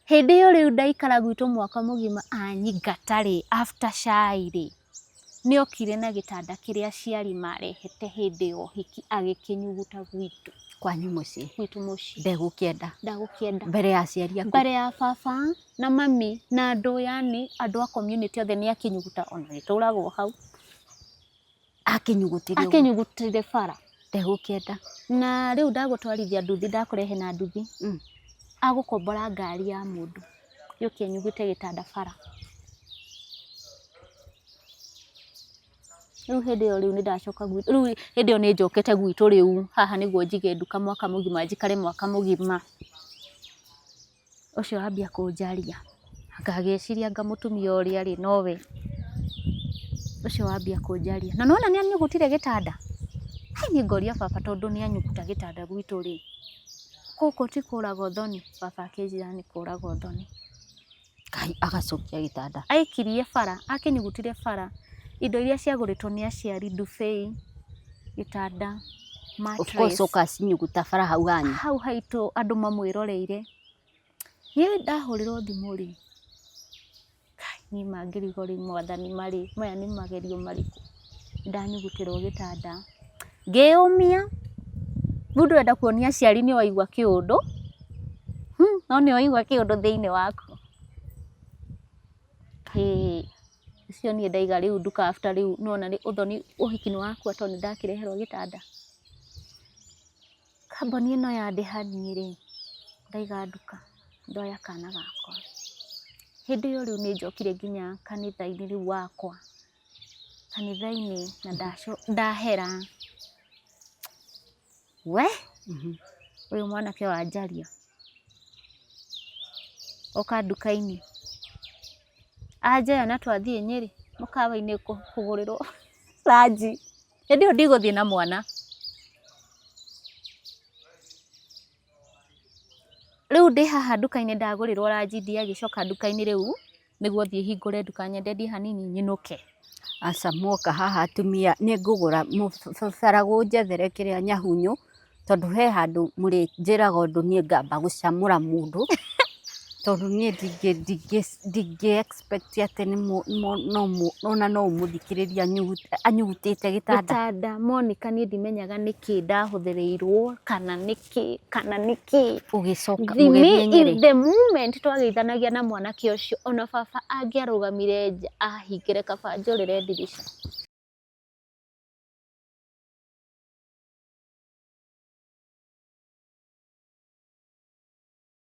Hĩndĩ ĩyo rĩu ndaikara gwitũ mwaka mũgima anyigatari after chai rĩ, nĩokire na gĩtanda kĩrĩa aciari marehete hĩndĩ ya ũhiki agĩkĩnyuguta gwitũ. Kwanyu mũciĩ? Gwitũ mũciĩ. Ndagũkĩenda. Mbere ya aciari aku? Mbere ya baba na mami na andũ, yani andũ a community othe nĩakĩnyuguta, ona gĩtũragwo hau. Akĩnyugutire bara. Ndagũkĩenda. Na rĩu ndagũtwarithia nduthi, ndakũrehe na nduthi. Agũkombora ngari ya mũndũ, yũke anyugute gĩtanda bara. Rĩu hĩndĩ ĩyo nĩndacoka gwitũ, rĩu hĩndĩ ĩyo nĩnjokete gwitũ rĩu, haha nĩguo njige nduka mwaka mũgima, njikare mwaka mũgima. Ũcio ambia kũnjaria, ngagĩciria anga mũtumia ũrĩa rĩ nowe. Ũcio wambia kũnjaria, na nĩwona nĩanyugutire gĩtanda. Hai nĩngoria baba tondũ nĩanyuguta gĩtanda gwitũ rĩ, gũkũ ti kũraga ũthoni? Baba akĩnjĩra nĩ kũraga ũthoni. Agacokia gĩtanda. Aikirie bara, akĩnyugutire bara. Indo iria ciagũrĩtwo nĩ aciari, duvet, gĩtanda, mattress. Of course ũkacinyuguta bara hau hanyu. Hau haitũ andũ mamwĩroreire. Niĩ ndahũrĩrwo thimũ rĩ, niĩ mangĩrigwo rĩ mwathani marĩ, maya nĩ magerio marĩkũ. Ndanyugutĩrwo gĩtanda, ngĩyũmia. Rĩu ndũrenda kuonia aciari nĩwaigua kĩũndũ. No nĩwaigua kĩũndũ thĩinĩ waku. Ũcio niĩ ndaiga rĩu nduka after rĩu, nĩwona ũthoni ũhiki nĩwakua tondũ nĩndakĩreherwo gĩtanda. Kamboni ĩno ya Dehani rĩ, ndaiga nduka, ndoya kana gakwa. Hĩndĩ ĩyo rĩu nĩnjokire nginya kanitha-inĩ rĩu wakwa. Kanitha-inĩ na ndahera. We, ũyũ mwanake wanjaria. Oka nduka-inĩ. Anjaya na twathiĩ Nyĩrĩ, mũkawa-inĩ kũgũrĩrwo ranji. Hĩndĩ ĩyo ndigũthiĩ na mwana. Rĩu ndĩ haha nduka-inĩ ndagũrĩrwo ranji, ndiagĩcoka nduka-inĩ rĩu nĩguo thiĩ hingũre nduka nyendendie hanini nyinũke. Aca muoka haha atumia nĩngũgũra baragu njethere kĩrĩa nyahunyu, tondũ he handũ mũrĩnjĩraga ũndũ niĩ ngamba gũcamũra mũndũ. Tondũ niĩ ndingĩ expect atĩ ona no ũmũthikĩrĩria anyugutĩte gĩtanda. Gĩtanda, Monica niĩ ndimenyaga nĩkĩ ndahũthĩrĩirwo kana nĩkĩ. Ũgĩcoka mũgĩthiĩ Nyĩrĩ. The moment twageithanagia na mwanake ũcio, ona baba angĩarũgamire nja ahingĩre kaba njũrĩre ndirica.